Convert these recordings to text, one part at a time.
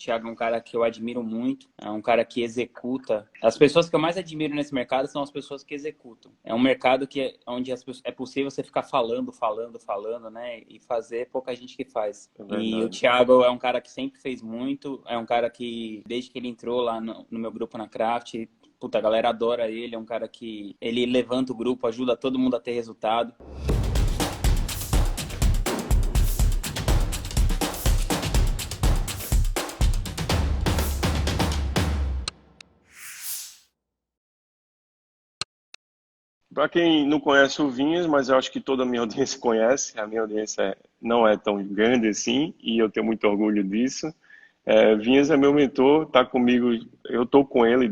Thiago é um cara que eu admiro muito, é um cara que executa. As pessoas que eu mais admiro nesse mercado são as pessoas que executam. É um mercado onde é possível você ficar falando, né? E fazer pouca gente que faz. É E o verdade. Thiago é um cara que sempre fez muito, é um cara que, desde que ele entrou lá no meu grupo na Craft, puta, a galera adora ele, é um cara que ele levanta o grupo, ajuda todo mundo a ter resultado. Para quem não conhece o Vinhas, mas eu acho que toda a minha audiência conhece, a minha audiência não é tão grande assim, e eu tenho muito orgulho disso. Vinhas é meu mentor, tá comigo, eu tô com ele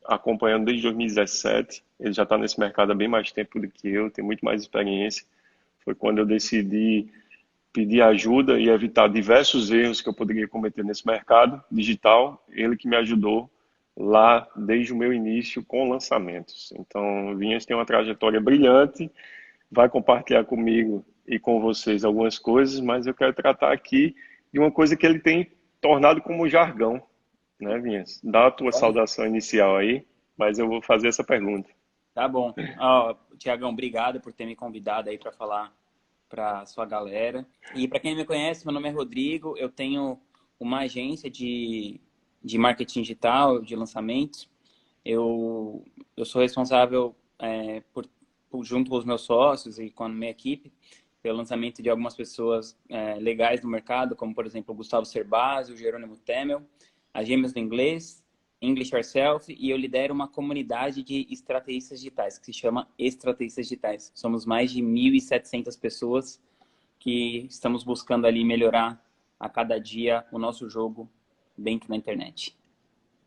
acompanhando desde 2017. Ele já está nesse mercado há bem mais tempo do que eu, tem muito mais experiência. Foi quando eu decidi pedir ajuda e evitar diversos erros que eu poderia cometer nesse mercado digital. Ele que me ajudou lá desde o meu início com lançamentos. Então, o Vinhas tem uma trajetória brilhante, vai compartilhar comigo e com vocês algumas coisas, mas eu quero tratar aqui de uma coisa que ele tem tornado como jargão, né, Vinhas? Dá a tua saudação inicial aí, mas eu vou fazer essa pergunta. Tá bom. Ó, Tiagão, obrigado por ter me convidado aí para falar para sua galera. E para quem não me conhece, meu nome é Rodrigo, eu tenho uma agência de marketing digital, de lançamentos. Eu sou responsável junto com os meus sócios e com a minha equipe, pelo lançamento de algumas pessoas legais no mercado, como, por exemplo, o Gustavo Cerbasi, o Jerônimo Temel, a Gêmeos do Inglês, English Yourself, e eu lidero uma comunidade de estrategistas digitais, que se chama Estrategistas Digitais. Somos mais de 1.700 pessoas que estamos buscando ali melhorar a cada dia o nosso jogo dentro da internet.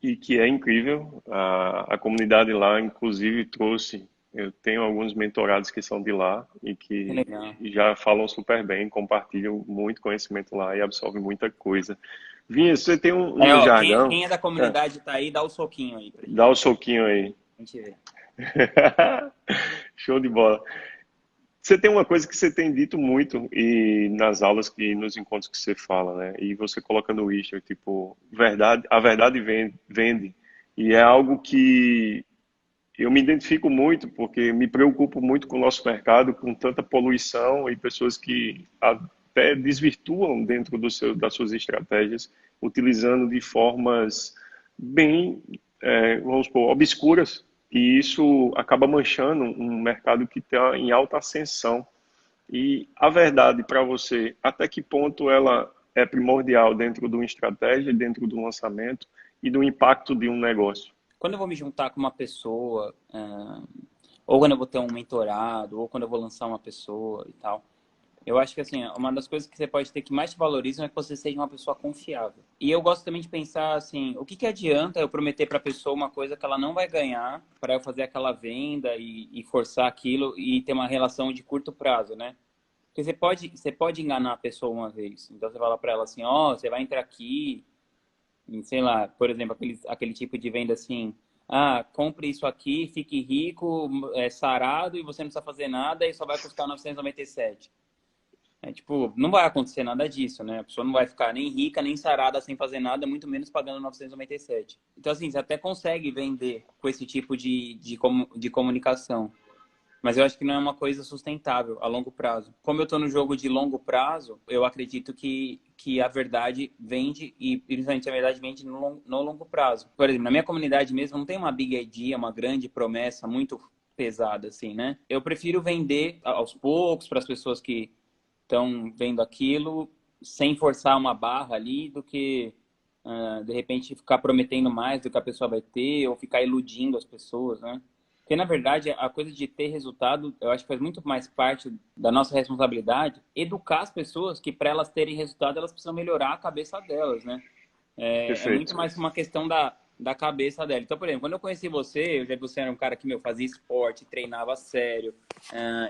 E que é incrível, a comunidade lá, inclusive, trouxe. Eu tenho alguns mentorados que são de lá e Que que legal. já falam super bem, compartilham muito conhecimento lá e absorvem muita coisa. Vinha, você tem um Ó, jargão? quem é da É, comunidade tá aí, dá o soquinho aí dá o soquinho aí. a gente ver. Show de bola. Você tem uma coisa que você tem dito muito e nas aulas e nos encontros que você fala, né? E você coloca no Easter, tipo, a verdade vende. E é algo que eu me identifico muito, porque me preocupo muito com o nosso mercado, com tanta poluição e pessoas que até desvirtuam dentro das suas estratégias, utilizando de formas bem, vamos supor, obscuras, e isso acaba manchando um mercado que está em alta ascensão. E a verdade para você, até que ponto ela é primordial dentro de uma estratégia, dentro do lançamento e do impacto de um negócio? Quando eu vou me juntar com uma pessoa, ou quando eu vou ter um mentorado, ou quando eu vou lançar uma pessoa e tal, eu acho que assim, uma das coisas que você pode ter que mais te valorizam é que você seja uma pessoa confiável. E eu gosto também de pensar assim, o que adianta eu prometer para a pessoa uma coisa que ela não vai ganhar para eu fazer aquela venda e forçar aquilo e ter uma relação de curto prazo, né? Porque você pode enganar a pessoa uma vez. Então você fala para ela assim, ó, você vai entrar aqui, em, sei lá, por exemplo, aquele tipo de venda assim, compre isso aqui, fique rico, sarado e você não precisa fazer nada e só vai custar 997. Tipo, não vai acontecer nada disso, né? A pessoa não vai ficar nem rica, nem sarada sem fazer nada, muito menos pagando 997. Então, assim, você até consegue vender com esse tipo de comunicação. Mas eu acho que não é uma coisa sustentável a longo prazo. Como eu estou no jogo de longo prazo, eu acredito que a verdade vende e, principalmente, a verdade vende no longo prazo. Por exemplo, na minha comunidade mesmo, não tem uma big idea, uma grande promessa muito pesada, assim, né? Eu prefiro vender aos poucos para as pessoas que estão vendo aquilo, sem forçar uma barra ali, do que, de repente, ficar prometendo mais do que a pessoa vai ter ou ficar iludindo as pessoas, né? Porque, na verdade, a coisa de ter resultado, eu acho que faz muito mais parte da nossa responsabilidade educar as pessoas que, para elas terem resultado, elas precisam melhorar a cabeça delas, né? É muito Perfeito. mais uma questão da cabeça dela. Então, por exemplo, quando eu conheci você, eu já vi que você era um cara que, fazia esporte, treinava sério,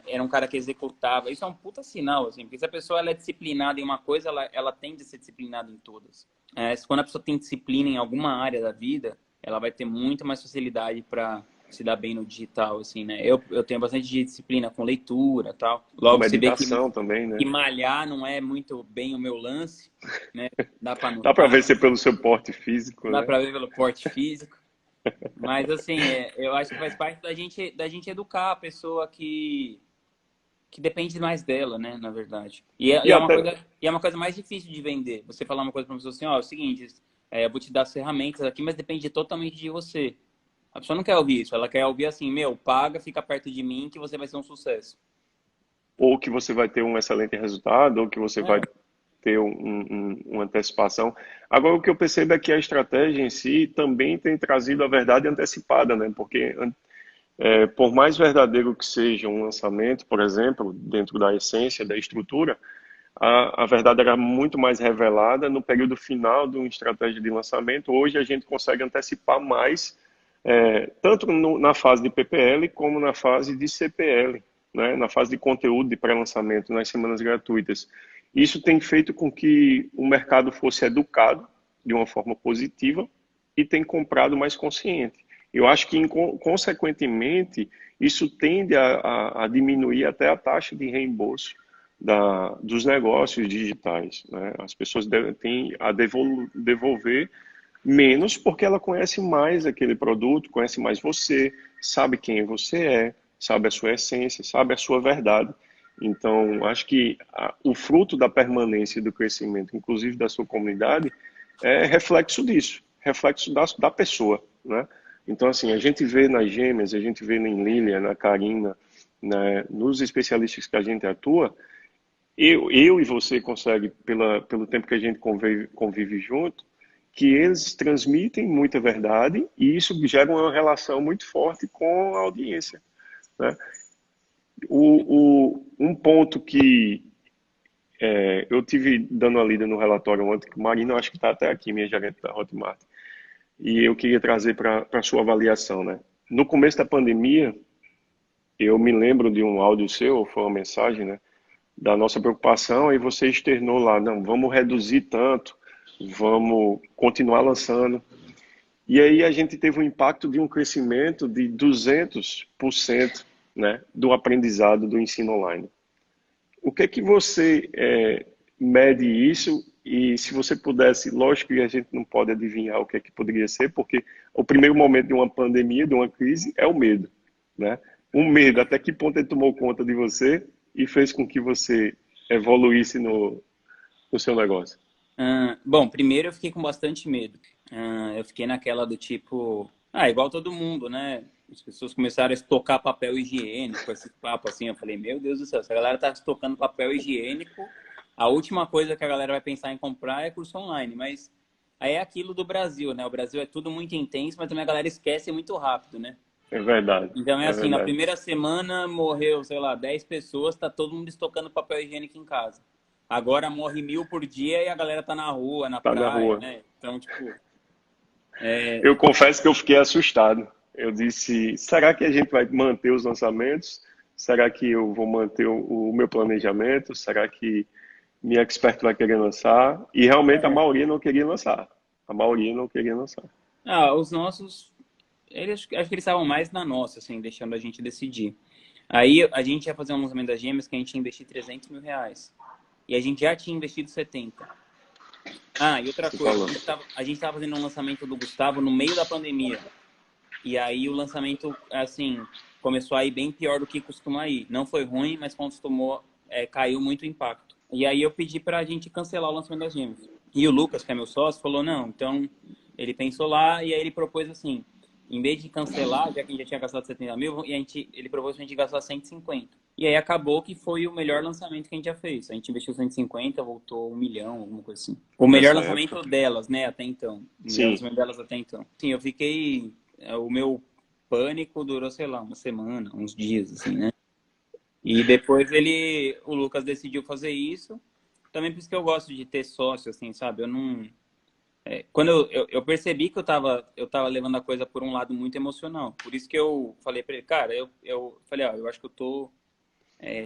era um cara que executava. Isso é um puta sinal, assim, porque se a pessoa ela é disciplinada em uma coisa, ela tende a ser disciplinada em todas. Quando a pessoa tem disciplina em alguma área da vida, ela vai ter muito mais facilidade se dá bem no digital, assim, né? Eu tenho bastante disciplina com leitura e tal. Com Logo, se vê meditação também, que né? malhar não é muito bem o meu lance, né? Dá para Dá para ver notar, se é pelo seu porte físico, dá né? para ver pelo porte físico. Mas, assim, eu acho que faz parte da gente educar a pessoa que depende mais dela, né, na verdade. E até, E é uma coisa mais difícil de vender. Você falar uma coisa para uma pessoa assim, ó, é o seguinte, eu vou te dar as ferramentas aqui, mas depende totalmente de você. A pessoa não quer ouvir isso, ela quer ouvir assim, meu, paga, fica perto de mim que você vai ser um sucesso. ou que você vai ter um excelente resultado, ou que você vai É. ter uma antecipação. Agora, o que eu percebo é que a estratégia em si também tem trazido a verdade antecipada, né? Porque por mais verdadeiro que seja um lançamento, por exemplo, dentro da essência, da estrutura, a verdade era muito mais revelada no período final de uma estratégia de lançamento. Hoje a gente consegue antecipar mais, tanto na fase de PPL como na fase de CPL, né? Na fase de conteúdo de pré-lançamento, nas semanas gratuitas. Isso tem feito com que o mercado fosse educado de uma forma positiva e tem comprado mais consciente. Eu acho que, consequentemente, isso tende a diminuir até a taxa de reembolso dos negócios digitais, né? As pessoas têm a devolver menos porque ela conhece mais aquele produto, conhece mais você, sabe quem você é, sabe a sua essência, sabe a sua verdade. Então, acho que o fruto da permanência e do crescimento, inclusive da sua comunidade, é reflexo disso, reflexo da pessoa, né? Então, assim, a gente vê nas Gêmeas, a gente vê em Lília, na Karina, né, nos especialistas que a gente atua, eu e você consegue, pelo tempo que a gente convive junto, que eles transmitem muita verdade e isso gera uma relação muito forte com a audiência, né? Um ponto que eu tive dando uma lida no relatório ontem, que Marina, eu acho que está até aqui, minha gerente da Hotmart, e eu queria trazer para a sua avaliação, né? No começo da pandemia, eu me lembro de um áudio seu, foi uma mensagem, né? Da nossa preocupação, e você externou lá, não, vamos reduzir tanto, vamos continuar lançando. E aí a gente teve um impacto de um crescimento de 200%, né, do aprendizado do ensino online. O que é que você mede isso? E se você pudesse, lógico que a gente não pode adivinhar o que é que poderia ser, porque o primeiro momento de uma pandemia, de uma crise, é o medo, né? Um medo, até que ponto ele tomou conta de você e fez com que você evoluísse no seu negócio? Bom, primeiro eu fiquei com bastante medo. Eu fiquei naquela do tipo, igual todo mundo, né? As pessoas começaram a estocar papel higiênico, esse papo assim. Eu falei, meu Deus do céu, se a galera tá estocando papel higiênico, a última coisa que a galera vai pensar em comprar é curso online. Mas aí é aquilo do Brasil, né? O Brasil é tudo muito intenso, mas também a galera esquece muito rápido, né? É verdade, Então é é assim, na verdade. primeira semana morreu, sei lá, 10 pessoas, tá todo mundo estocando papel higiênico em casa. Agora morre 1.000 por dia e a galera tá na rua, na Tá na praia, rua. né? Então, tipo, Eu confesso que eu fiquei assustado. Eu disse, será que a gente vai manter os lançamentos? Será que eu vou manter o meu planejamento? Será que minha expert vai querer lançar? E realmente a é. maioria não queria lançar. A maioria não queria lançar. Os nossos, eles, acho que eles estavam mais na nossa, assim, deixando a gente decidir. Aí a gente ia fazer um lançamento das gêmeas que a gente ia investir R$ 300.000. E a gente já tinha investido 70. E outra Você coisa, falou. a gente tava fazendo um lançamento do Gustavo no meio da pandemia. E aí o lançamento, assim, começou a ir bem pior do que costuma ir. Não foi ruim, mas costumou, caiu muito o impacto. E aí eu pedi pra gente cancelar o lançamento das gêmeas. E o Lucas, que é meu sócio, falou, não, então ele pensou lá e aí ele propôs assim, em vez de cancelar, já que a gente já tinha gastado 70 mil, ele propôs pra gente gastar 150. E aí acabou que foi o melhor lançamento que a gente já fez. A gente investiu 150, voltou 1 milhão, alguma coisa assim. O melhor Nessa época. lançamento delas, né, até então. O melhor Sim, lançamento delas até então. Sim, eu fiquei o meu pânico durou, sei lá, uma semana, uns dias, assim, né? E depois o Lucas decidiu fazer isso. Também por isso que eu gosto de ter sócio, assim, sabe? Eu não. Quando eu percebi que eu tava levando a coisa por um lado muito emocional. Por isso que eu falei pra ele, cara, eu falei, eu acho que eu tô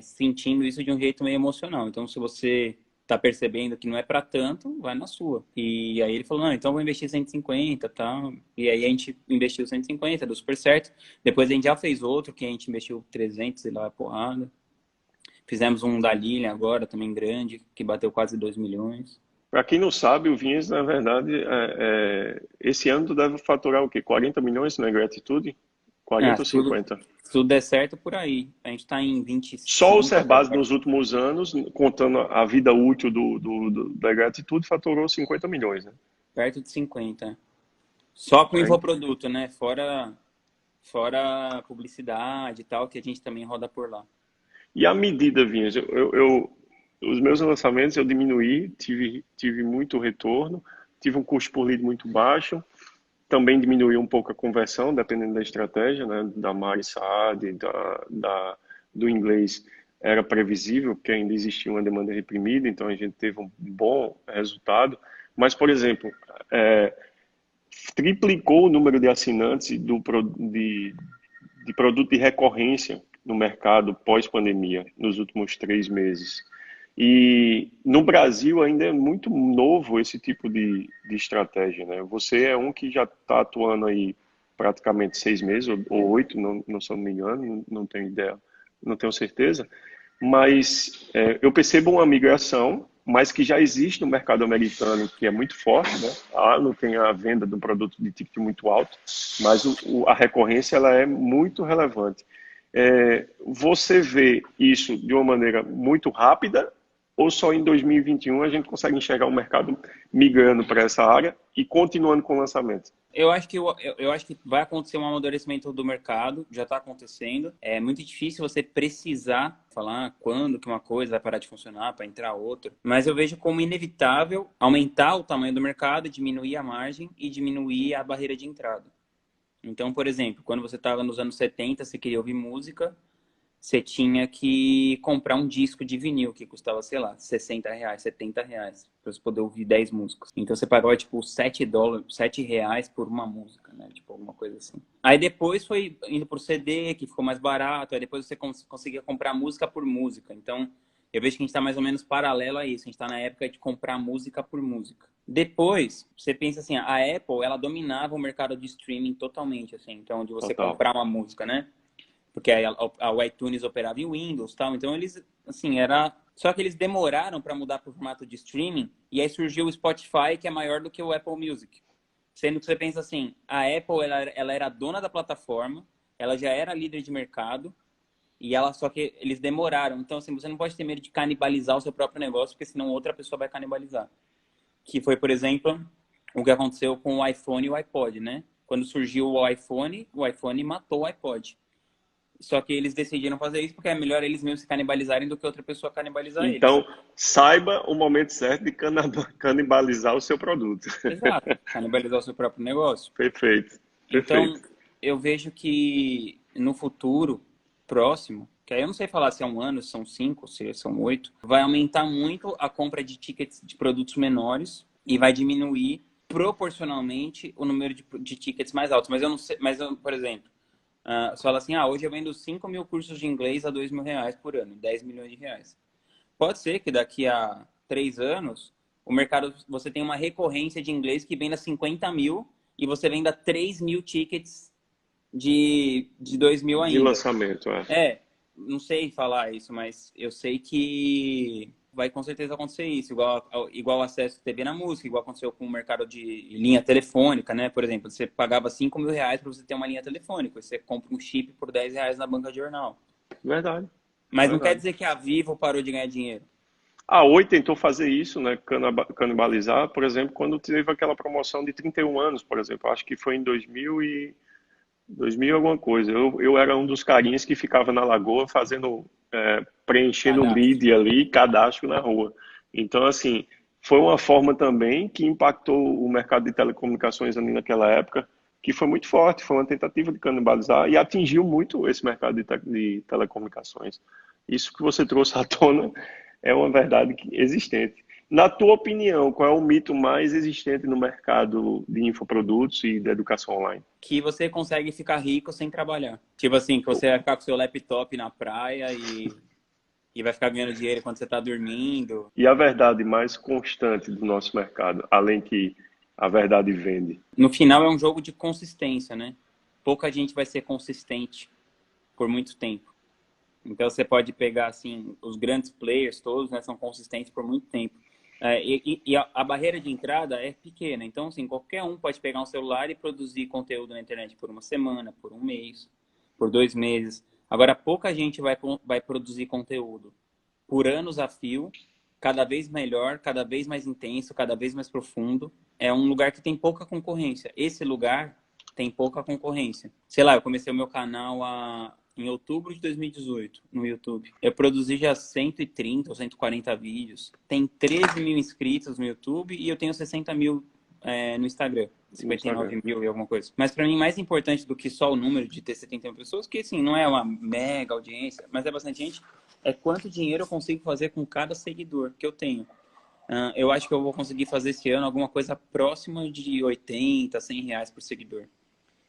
sentindo isso de um jeito meio emocional. Então, se você tá percebendo que não é para tanto, vai na sua. E aí ele falou, não, então eu vou investir 150, tá? E aí a gente investiu 150, deu super certo. Depois a gente já fez outro, que a gente investiu 300 e lá é porrada. Fizemos um da Lilian agora, também grande, que bateu quase 2 milhões. Para quem não sabe, o Vinhas, na verdade, esse ano tu deve faturar o quê? 40 milhões na Gratitude? Ah, 40 ou se tudo, 50? se tudo der certo por aí. A gente tá em Só o 25 até Cerbasi agora, nos últimos anos, contando a vida útil da Gratitude, faturou 50 milhões, né? perto de 50. Só com Aí, infoproduto, né? Fora publicidade e tal, que a gente também roda por lá. e a medida, Vinhas, os meus lançamentos eu diminuí, tive muito retorno, tive um custo por lead muito baixo, também diminuí um pouco a conversão, dependendo da estratégia, né? Da Mari Saad, do inglês, era previsível, porque ainda existia uma demanda reprimida, então a gente teve um bom resultado. Mas, por exemplo, triplicou o número de assinantes de produto de recorrência no mercado pós-pandemia nos últimos 3 meses. E no Brasil ainda é muito novo esse tipo de estratégia, né? Você é um que já está atuando aí praticamente 6 meses ou 8, não, se eu não me engano, não tenho ideia, não tenho certeza. Mas eu percebo uma migração, mas que já existe no mercado americano, que é muito forte, né? Lá não tem a venda do produto de ticket muito alto, mas a recorrência ela é muito relevante. Você vê isso de uma maneira muito rápida ou só em 2021 a gente consegue enxergar o mercado migrando para essa área e continuando com o lançamento? Eu acho que vai acontecer um amadurecimento do mercado, já está acontecendo. É muito difícil você precisar falar quando que uma coisa vai parar de funcionar para entrar outra, mas eu vejo como inevitável aumentar o tamanho do mercado, diminuir a margem e diminuir a barreira de entrada. Então, por exemplo, quando você estava nos anos 70, você queria ouvir música, você tinha que comprar um disco de vinil que custava, sei lá, R$ 60, R$ 70, para você poder ouvir 10 músicas. Então você pagava, tipo, US$ 7, R$ 7 por uma música, né? Tipo, alguma coisa assim. Aí depois foi indo pro CD, que ficou mais barato, aí depois você conseguia comprar música por música. Então, eu vejo que a gente está mais ou menos paralelo a isso. A gente está na época de comprar música por música. Depois, você pensa assim, a Apple, ela dominava o mercado de streaming totalmente, assim. Então, de você Total. comprar uma música, né? Porque o iTunes operava em Windows, tal. Então eles, assim, era só que eles demoraram para mudar para o formato de streaming e aí surgiu o Spotify, que é maior do que o Apple Music. Sendo que você pensa assim, a Apple ela era dona da plataforma, ela já era líder de mercado e ela só que eles demoraram. Então assim, você não pode ter medo de canibalizar o seu próprio negócio, porque senão outra pessoa vai canibalizar. Que foi, por exemplo, o que aconteceu com o iPhone e o iPod, né? Quando surgiu o iPhone matou o iPod. Só que eles decidiram fazer isso porque é melhor eles mesmos se canibalizarem do que outra pessoa canibalizar eles. Então, saiba o momento certo de canibalizar o seu produto. Exato. Canibalizar o seu próprio negócio. Perfeito, Então, perfeito. eu vejo que no futuro próximo, que aí eu não sei falar se é um ano, se são 5, se são 8, vai aumentar muito a compra de tickets de produtos menores e vai diminuir proporcionalmente o número de tickets mais altos. Mas eu não sei, por exemplo, você fala assim, hoje eu vendo 5 mil cursos de inglês a R$ 2.000 por ano, 10 milhões de reais. Pode ser que daqui a 3 anos, o mercado, você tenha uma recorrência de inglês que venda 50 mil e você venda 3 mil tickets de 2 mil De ainda. lançamento, é. Não sei falar isso, mas eu sei que vai com certeza acontecer isso, igual acesso à TV na música, igual aconteceu com o mercado de linha telefônica, né? Por exemplo, você pagava R$ 5.000 para você ter uma linha telefônica, você compra um chip por R$ 10 na banca de jornal. Verdade, Mas não quer verdade. dizer que a Vivo parou de ganhar dinheiro. A Oi tentou fazer isso, né, canibalizar, por exemplo, quando teve aquela promoção de 31 anos, por exemplo. Acho que foi em 2000 alguma coisa. Eu era um dos carinhas que ficava na lagoa fazendo, preenchendo Cadastro. lead ali, cadastro na rua. Então, assim, foi uma forma também que impactou o mercado de telecomunicações ali naquela época, que foi muito forte, foi uma tentativa de canibalizar e atingiu muito esse mercado de telecomunicações. Isso que você trouxe à tona é uma verdade existente. Na tua opinião, qual é o mito mais existente no mercado de infoprodutos e da educação online? Que você consegue ficar rico sem trabalhar. Tipo assim, que você vai ficar com seu laptop na praia e vai ficar ganhando dinheiro quando você está dormindo. E a verdade mais constante do nosso mercado, além que a verdade vende. No final é um jogo de consistência, né? Pouca gente vai ser consistente por muito tempo. Então você pode pegar assim, os grandes players todos, né, são consistentes por muito tempo. E a barreira de entrada é pequena. Então, assim, qualquer um pode pegar um celular e produzir conteúdo na internet por uma semana, por um mês, por 2 meses. Agora, pouca gente vai produzir conteúdo por anos a fio, cada vez melhor, cada vez mais intenso, cada vez mais profundo. É um lugar que tem pouca concorrência. Esse lugar tem pouca concorrência. Sei lá, eu comecei o meu canal em outubro de 2018 no YouTube. Eu produzi já 130 ou 140 vídeos. Tem 13 mil inscritos no YouTube e eu tenho 60 mil no Instagram. 59 mil e alguma coisa. Mas para mim, mais importante do que só o número de ter 71 pessoas, que assim, não é uma mega audiência, mas é bastante gente, é quanto dinheiro eu consigo fazer com cada seguidor que eu tenho. Eu acho que eu vou conseguir fazer esse ano alguma coisa próxima de 80, 100 reais por seguidor.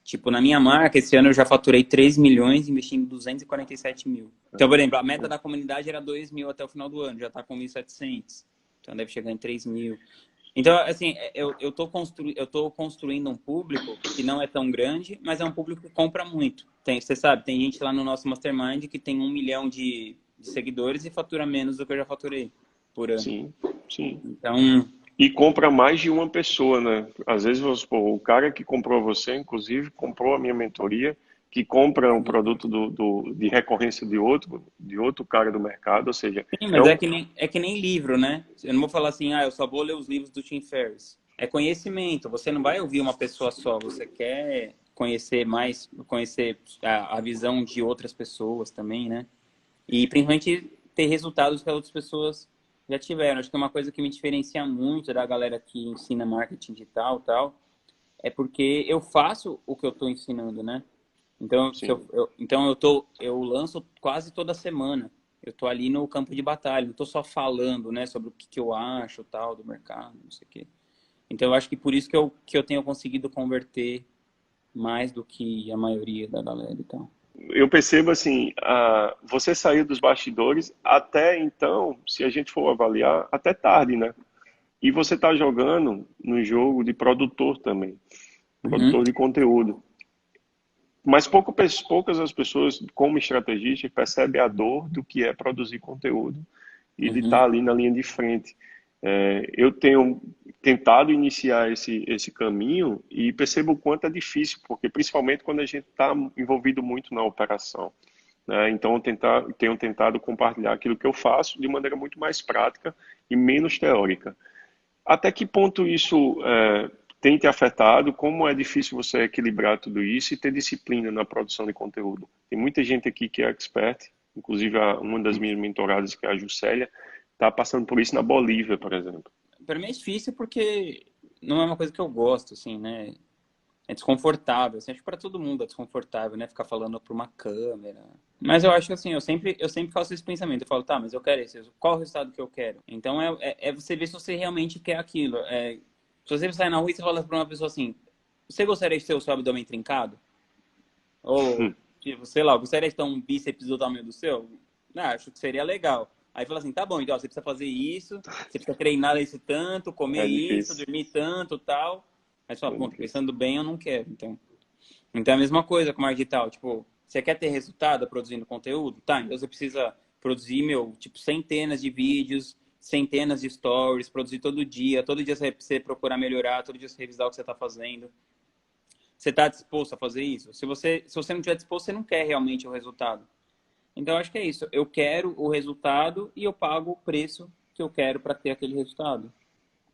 Tipo, na minha marca, esse ano eu já faturei 3 milhões investindo 247 mil. Então, por exemplo, a meta da comunidade era 2 mil até o final do ano, já está com 1.700. Então, deve chegar em 3 mil. Então, assim, eu tô construindo um público que não é tão grande, mas é um público que compra muito. Você sabe, tem gente lá no nosso Mastermind que tem 1 milhão de seguidores e fatura menos do que eu já faturei por ano. Sim, sim. Então, E compra mais de uma pessoa, né? Às vezes, vamos supor, o cara que comprou você, inclusive, comprou a minha mentoria, que compra um produto de recorrência de outro cara do mercado, ou seja, sim, mas é que nem livro, né? Eu não vou falar assim, eu só vou ler os livros do Tim Ferriss. É conhecimento. Você não vai ouvir uma pessoa só. Você quer conhecer mais, conhecer a visão de outras pessoas também, né? E principalmente ter resultados que outras pessoas já tiveram. Acho que é uma coisa que me diferencia muito da galera que ensina marketing digital e tal, é porque eu faço o que eu estou ensinando, né? Então, sim. eu lanço quase toda semana. Eu tô ali no campo de batalha, não tô só falando, né, sobre o que eu acho, tal, do mercado, não sei o quê. Então, eu acho que por isso que eu tenho conseguido converter mais do que a maioria da galera e tal. Eu percebo assim, você saiu dos bastidores até então, se a gente for avaliar, até tarde, né? E você está jogando no jogo de produtor também, Uhum, produtor de conteúdo. Mas poucas as pessoas, como estrategista, percebem a dor do que é produzir conteúdo e de estar uhum, ali na linha de frente. Eu tenho tentado iniciar esse caminho e percebo o quanto é difícil, porque principalmente quando a gente está envolvido muito na operação, né? Então, tenho tentado compartilhar aquilo que eu faço de maneira muito mais prática e menos teórica. Até que ponto isso tem te afetado? Como é difícil você equilibrar tudo isso e ter disciplina na produção de conteúdo? Tem muita gente aqui que é expert, inclusive uma das minhas mentoradas, que é a Juscelia, está passando por isso na Bolívia, por exemplo. para mim é difícil porque não é uma coisa que eu gosto, assim, né? É desconfortável, assim, acho que para todo mundo é desconfortável, né? Ficar falando para uma câmera. Mas eu acho que assim, eu sempre faço esse pensamento. Eu falo, tá, mas eu quero esse. Qual o resultado que eu quero? Então é você ver se você realmente quer aquilo. Se você sai na rua e você fala para uma pessoa assim, você gostaria de ter o seu abdômen trincado? Ou, tipo, sei lá, gostaria de ter um bíceps do tamanho do seu? Acho que seria legal. Aí fala assim, tá bom, então ó, você precisa fazer isso, você precisa treinar isso tanto, comer É isso, difícil, dormir tanto, tal. Aí você fala, é bom, difícil. pensando bem, eu não quero, então é a mesma coisa com marketing digital. Tipo, você quer ter resultado produzindo conteúdo? Tá, então você precisa produzir, tipo, centenas de vídeos, centenas de stories, produzir todo dia você procurar melhorar, todo dia você revisar o que você está fazendo. Você está disposto a fazer isso? Se você não estiver disposto, você não quer realmente o resultado. Então, eu acho que é isso. Eu quero o resultado e eu pago o preço que eu quero para ter aquele resultado.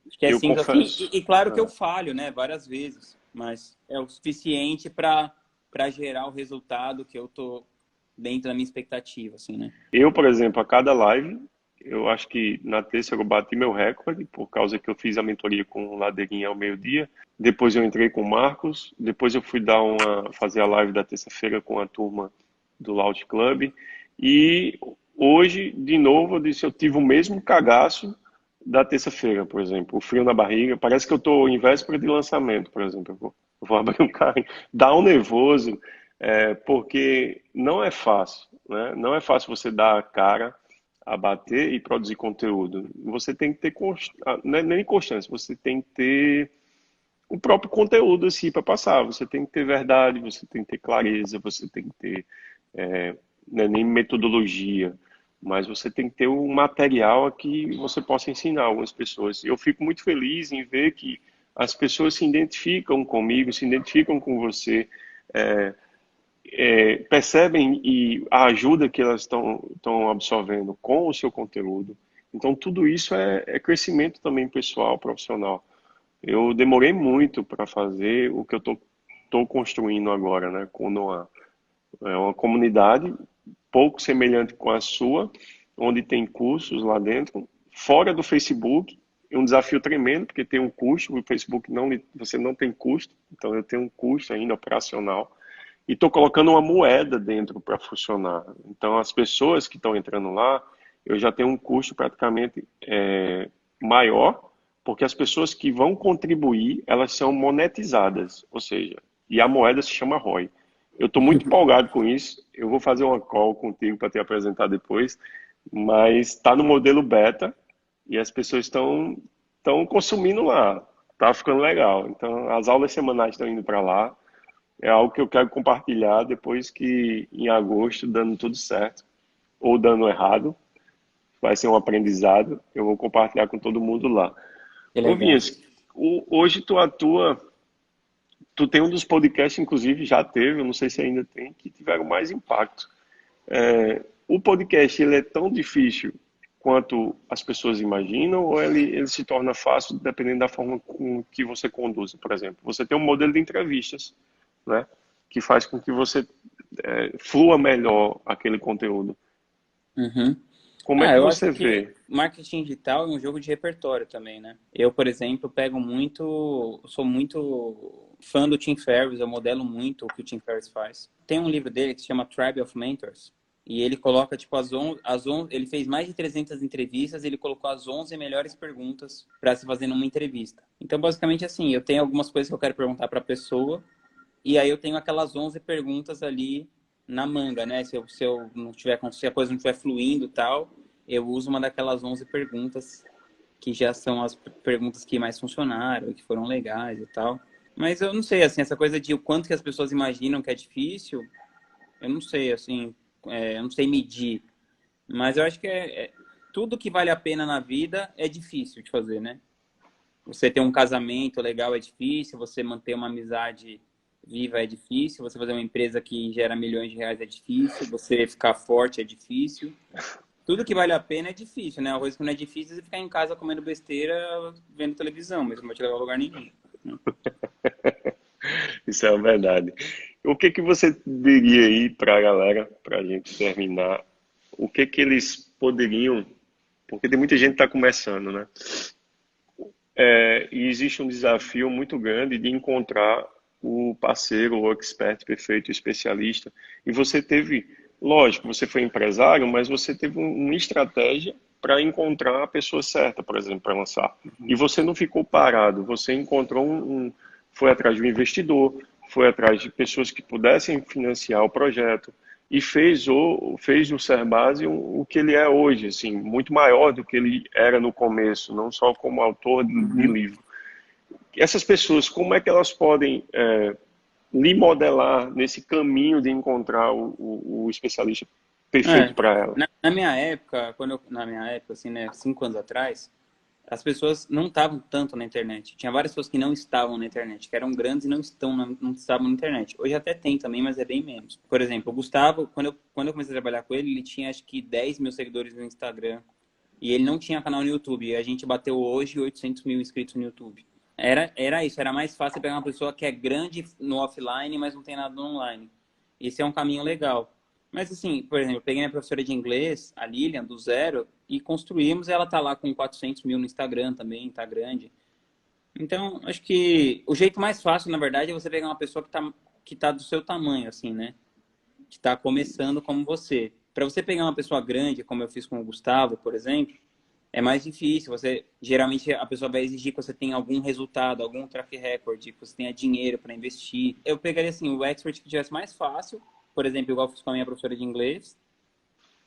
Acho que é Eu simples assim. confesso, E claro que eu é, falho, né? Várias vezes. Mas é o suficiente para gerar o resultado que eu tô dentro da minha expectativa, assim, né? por exemplo, a cada live, eu acho que na terça eu bati meu recorde, por causa que eu fiz a mentoria com o Ladeirinha ao meio-dia. Depois eu entrei com o Marcos. Depois eu fui fazer a live da terça-feira com a turma do Loud Club. E hoje, de novo, eu tive o mesmo cagaço da terça-feira, por exemplo. O frio na barriga. Parece que eu estou em véspera de lançamento, por exemplo. Eu vou abrir um carro, dá um nervoso, porque não é fácil, né? Não é fácil você dar a cara a bater e produzir conteúdo. Você tem que ter, não é nem constância, você tem que ter o próprio conteúdo assim para passar. Você tem que ter verdade, você tem que ter clareza, você tem que ter, não é nem metodologia, mas você tem que ter um material a que você possa ensinar algumas pessoas. Eu fico muito feliz em ver que as pessoas se identificam comigo, se identificam com você, percebem e a ajuda que elas estão absorvendo com o seu conteúdo. Então, tudo isso é crescimento também pessoal, profissional. Eu demorei muito para fazer o que eu tô construindo agora, né, com o Noah. É uma comunidade pouco semelhante com a sua, onde tem cursos lá dentro, fora do Facebook, é um desafio tremendo, porque tem um custo, o Facebook você não tem custo, então eu tenho um custo ainda operacional, e estou colocando uma moeda dentro para funcionar. Então as pessoas que estão entrando lá, eu já tenho um custo praticamente maior, porque as pessoas que vão contribuir, elas são monetizadas, ou seja, e a moeda se chama ROI. Eu estou muito empolgado com isso. Eu vou fazer uma call contigo para te apresentar depois, mas está no modelo beta e as pessoas estão consumindo lá. Tá ficando legal. Então, as aulas semanais estão indo para lá. É algo que eu quero compartilhar depois que em agosto, dando tudo certo ou dando errado, vai ser um aprendizado. Eu vou compartilhar com todo mundo lá. Que Ô, legal. Vinhas, hoje tu tem um dos podcasts, inclusive já teve, eu não sei se ainda tem, que tiveram mais impacto. O podcast, ele é tão difícil quanto as pessoas imaginam, ou ele se torna fácil dependendo da forma com que você conduz? Por exemplo, você tem um modelo de entrevistas, né, que faz com que você flua melhor aquele conteúdo. Uhum. Como é Ah, que eu acho você que vê? marketing digital é um jogo de repertório também, né? Eu, por exemplo, pego muito, sou muito fã do Tim Ferriss, eu modelo muito o que o Tim Ferriss faz. Tem um livro dele que se chama Tribe of Mentors, e ele coloca, tipo, ele fez mais de 300 entrevistas, ele colocou as 11 melhores perguntas para se fazer numa entrevista. Então, basicamente, assim, eu tenho algumas coisas que eu quero perguntar para a pessoa, e aí eu tenho aquelas 11 perguntas ali na manga, né? Se eu não tiver, se a coisa não estiver fluindo e tal, eu uso uma daquelas 11 perguntas que já são as perguntas que mais funcionaram, que foram legais e tal. Mas eu não sei, assim, essa coisa de o quanto que as pessoas imaginam que é difícil, eu não sei, assim, eu não sei medir. Mas eu acho que tudo que vale a pena na vida é difícil de fazer, né? Você ter um casamento legal é difícil, você manter uma amizade viva é difícil, você fazer uma empresa que gera milhões de reais é difícil, você ficar forte é difícil. Tudo que vale a pena é difícil, né? A coisa que não é difícil é ficar em casa comendo besteira, vendo televisão, mas não vai te levar a lugar nenhum. Isso é verdade. O que que você diria aí para a galera, para a gente terminar? O que que eles poderiam, porque tem muita gente que está começando, né? E existe um desafio muito grande de encontrar o parceiro, o expert perfeito, o especialista. E você teve, lógico, você foi empresário, mas você teve uma estratégia para encontrar a pessoa certa, por exemplo, para lançar. E você não ficou parado, você encontrou foi atrás de um investidor, foi atrás de pessoas que pudessem financiar o projeto e fez do Cerbasi o que ele é hoje, assim, muito maior do que ele era no começo, não só como autor de Uhum. livro. Essas pessoas, como é que elas podem lhe modelar nesse caminho de encontrar o especialista perfeito É, para ela? na minha época, na minha época, assim, né, 5 anos atrás, as pessoas não estavam tanto na internet. Tinha várias pessoas que não estavam na internet, que eram grandes e não estavam na internet. Hoje até tem também, mas é bem menos. Por exemplo, o Gustavo, quando eu comecei a trabalhar com ele, ele tinha acho que 10 mil seguidores no Instagram. E ele não tinha canal no YouTube. E a gente bateu hoje 800 mil inscritos no YouTube. Era isso, era mais fácil pegar uma pessoa que é grande no offline, mas não tem nada no online. Esse é um caminho legal. Mas assim, por exemplo, eu peguei minha professora de inglês, a Lilian, do zero, e construímos, e ela tá lá com 400 mil no Instagram também, tá grande. Então, acho que o jeito mais fácil, na verdade, é você pegar uma pessoa que tá do seu tamanho, assim, né? Que tá começando como você. Para você pegar uma pessoa grande, como eu fiz com o Gustavo, por exemplo, é mais difícil. Geralmente a pessoa vai exigir que você tenha algum resultado, algum track record, que você tenha dinheiro para investir. Eu pegaria assim o expert que tivesse mais fácil, por exemplo, igual eu fiz com a minha professora de inglês,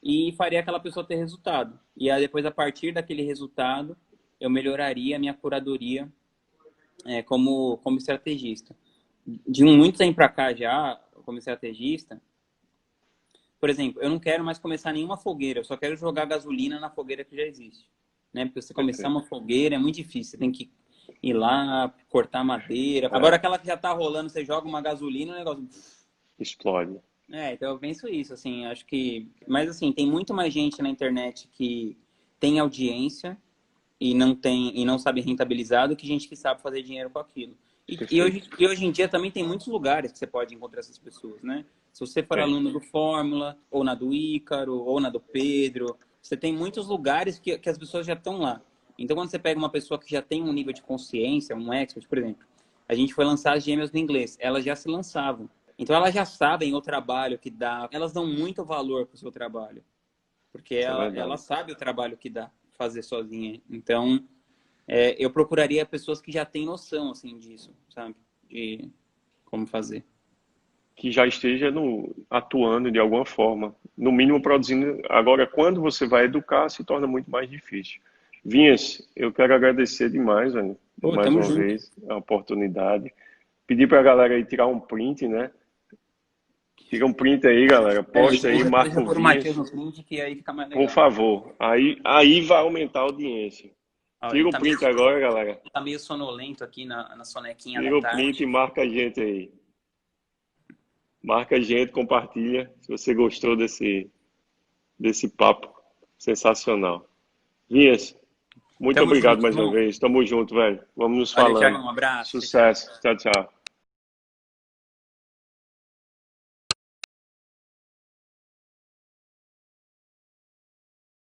e faria aquela pessoa ter resultado. E aí depois, a partir daquele resultado, eu melhoraria a minha curadoria como estrategista. De muito tempo para cá já, como estrategista, por exemplo, eu não quero mais começar nenhuma fogueira, eu só quero jogar gasolina na fogueira que já existe. Né? Porque você começar Perfeito. uma fogueira é muito difícil, você tem que ir lá, cortar madeira. Agora, É, aquela que já tá rolando, você joga uma gasolina, o negócio... explode. Então eu penso isso, assim, acho que... Mas, assim, tem muito mais gente na internet que tem audiência e não sabe rentabilizar do que gente que sabe fazer dinheiro com aquilo. Perfeito. E hoje em dia também tem muitos lugares que você pode encontrar essas pessoas, né? Se você for Tem. aluno do Fórmula, ou na do Ícaro, ou na do Pedro, você tem muitos lugares que as pessoas já estão lá. Então, quando você pega uma pessoa que já tem um nível de consciência, um expert, por exemplo, a gente foi lançar as gêmeas no inglês, elas já se lançavam. Então, elas já sabem o trabalho que dá, elas dão muito valor para o seu trabalho, porque Isso é ela verdade. sabe o trabalho que dá fazer sozinha. Então, eu procuraria pessoas que já têm noção, assim, disso, sabe? De como fazer. Que já esteja atuando de alguma forma, no mínimo produzindo. Agora, quando você vai educar, se torna muito mais difícil. Vinhas, eu quero agradecer demais, velho, Pô, mais tamo uma junto. vez, a oportunidade. Pedir para a galera aí tirar um print, né? Tira um print aí, galera. Posta aí, Deixa marca eu o pôr o Matias Vinhas, no print, que aí fica mais por legal. favor. Aí vai aumentar a audiência. Ó, Tira o print agora, galera. tá meio sonolento aqui na sonequinha da Tira o print e tarde. marca a gente aí. Marca a gente, compartilha, se você gostou desse papo sensacional. Vinhas, muito Tamo obrigado junto, mais uma irmão. vez. Tamo junto, velho. Vamos nos Valeu, falando. Thiagão. Um abraço. Tchau, tchau. Sucesso. Tchau, tchau.